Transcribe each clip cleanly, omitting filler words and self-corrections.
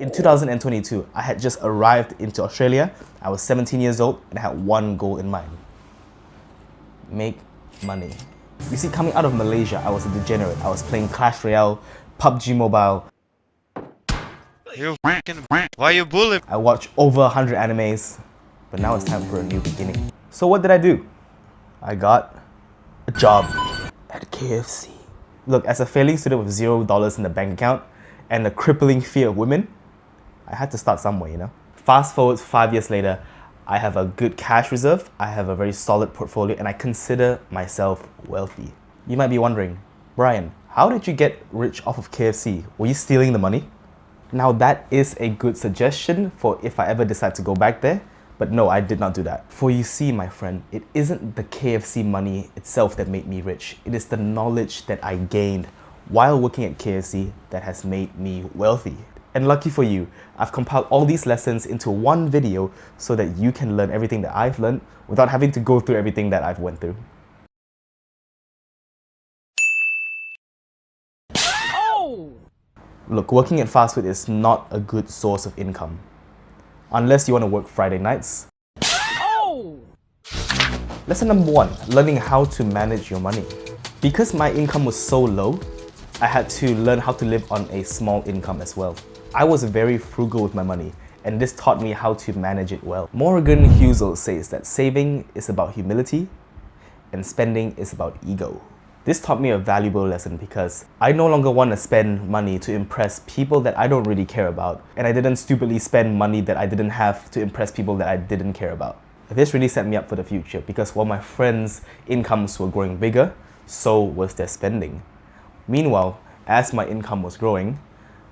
In 2022, I had just arrived into Australia. I was 17 years old and I had one goal in mind. Make money. You see, coming out of Malaysia, I was a degenerate. I was playing Clash Royale, PUBG Mobile. You fucking why you bullying? I watched over 100 animes, but now it's time for a new beginning. So what did I do? I got a job at KFC. Look, as a failing student with $0 in the bank account and a crippling fear of women, I had to start somewhere, you know? Fast forward 5 years later, I have a good cash reserve, I have a very solid portfolio, and I consider myself wealthy. You might be wondering, Brian, how did you get rich off of KFC? Were you stealing the money? Now that is a good suggestion for if I ever decide to go back there, but no, I did not do that. For you see, my friend, it isn't the KFC money itself that made me rich. It is the knowledge that I gained while working at KFC that has made me wealthy. And lucky for you, I've compiled all these lessons into one video so that you can learn everything that I've learned without having to go through everything that I've went through. Oh! Look, working at fast food is not a good source of income. Unless you want to work Friday nights. Oh! Lesson number 1, learning how to manage your money. Because my income was so low, I had to learn how to live on a small income as well. I was very frugal with my money, and this taught me how to manage it well. Morgan Housel says that saving is about humility and spending is about ego. This taught me a valuable lesson because I no longer want to spend money to impress people that I don't really care about, and I didn't stupidly spend money that I didn't have to impress people that I didn't care about. This really set me up for the future because while my friends' incomes were growing bigger, so was their spending. Meanwhile, as my income was growing,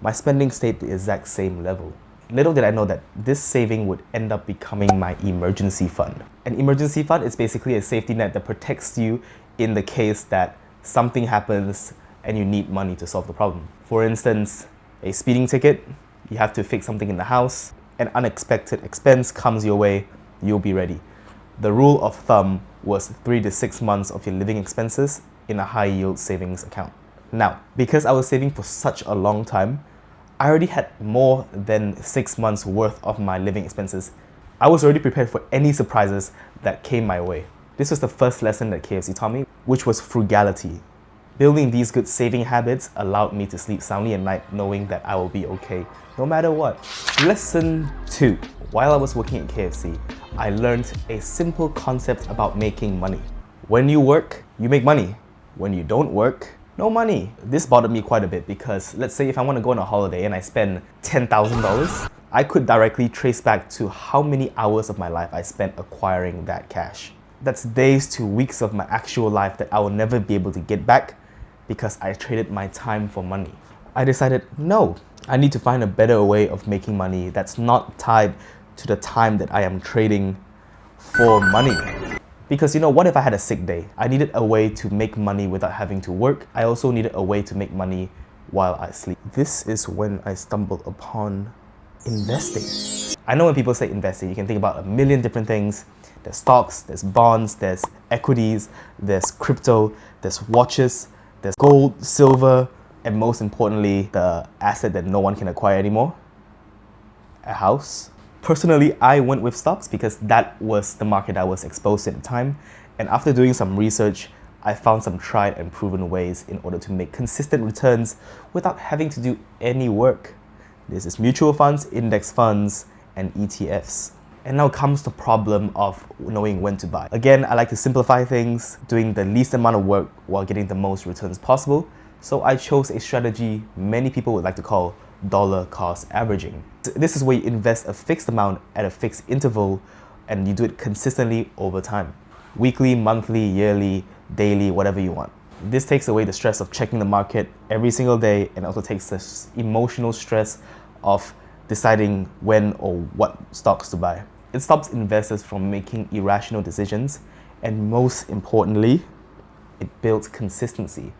my spending stayed the exact same level. Little did I know that this saving would end up becoming my emergency fund. An emergency fund is basically a safety net that protects you in the case that something happens and you need money to solve the problem. For instance, a speeding ticket, you have to fix something in the house, an unexpected expense comes your way, you'll be ready. The rule of thumb was 3 to 6 months of your living expenses in a high yield savings account. Now, because I was saving for such a long time, I already had more than 6 months worth of my living expenses. I was already prepared for any surprises that came my way. This was the first lesson that KFC taught me, which was frugality. Building these good saving habits allowed me to sleep soundly at night knowing that I will be okay, no matter what. Lesson 2. While I was working at KFC, I learned a simple concept about making money. When you work, you make money. When you don't work, no money. This bothered me quite a bit because let's say if I want to go on a holiday and I spend $10,000, I could directly trace back to how many hours of my life I spent acquiring that cash. That's days to weeks of my actual life that I will never be able to get back because I traded my time for money. I decided, no, I need to find a better way of making money that's not tied to the time that I am trading for money. Because what if I had a sick day? I needed a way to make money without having to work. I also needed a way to make money while I sleep. This is when I stumbled upon investing. I know when people say investing, you can think about a million different things. There's stocks, there's bonds, there's equities, there's crypto, there's watches, there's gold, silver, and most importantly, the asset that no one can acquire anymore, a house. Personally, I went with stocks because that was the market I was exposed to at the time. And after doing some research, I found some tried and proven ways in order to make consistent returns without having to do any work. This is mutual funds, index funds, and ETFs. And now comes the problem of knowing when to buy. Again, I like to simplify things, doing the least amount of work while getting the most returns possible. So I chose a strategy many people would like to call dollar cost averaging. This is where you invest a fixed amount at a fixed interval and you do it consistently over time. Weekly, monthly, yearly, daily, whatever you want. This takes away the stress of checking the market every single day and also takes the emotional stress of deciding when or what stocks to buy. It stops investors from making irrational decisions, and most importantly, it builds consistency.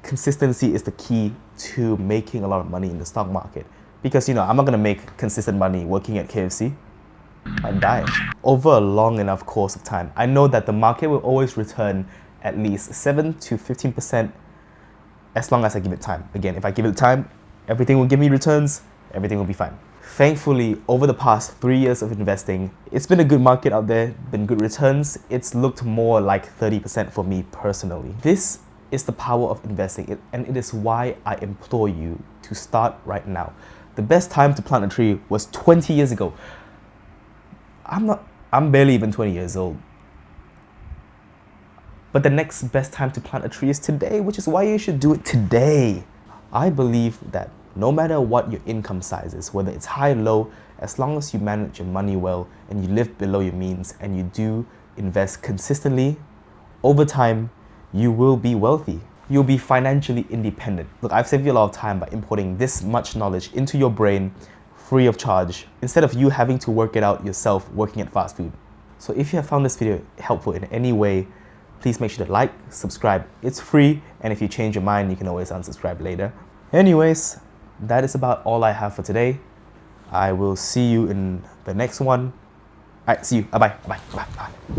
Consistency is the key to making a lot of money in the stock market. Because I'm not gonna make consistent money working at KFC. I'd die. Over a long enough course of time, I know that the market will always return at least 7 to 15% as long as I give it time. Again, if I give it time, everything will give me returns everything will be fine. Thankfully, over the past 3 years of investing, it's been a good market out there, been good returns. It's looked more like 30% for me personally. This is the power of investing, and it is why I implore you to start right now. The best time to plant a tree was 20 years ago. I'm barely even 20 years old. But the next best time to plant a tree is today, which is why you should do it today. I believe that no matter what your income size is, whether it's high or low, as long as you manage your money well and you live below your means and you do invest consistently, over time, you will be wealthy. You'll be financially independent. Look, I've saved you a lot of time by importing this much knowledge into your brain free of charge, instead of you having to work it out yourself working at fast food. So if you have found this video helpful in any way, please make sure to like, subscribe. It's free, and if you change your mind, you can always unsubscribe later. Anyways, that is about all I have for today. I will see you in the next one. Alright, see you. Bye-bye. Bye-bye. Bye-bye.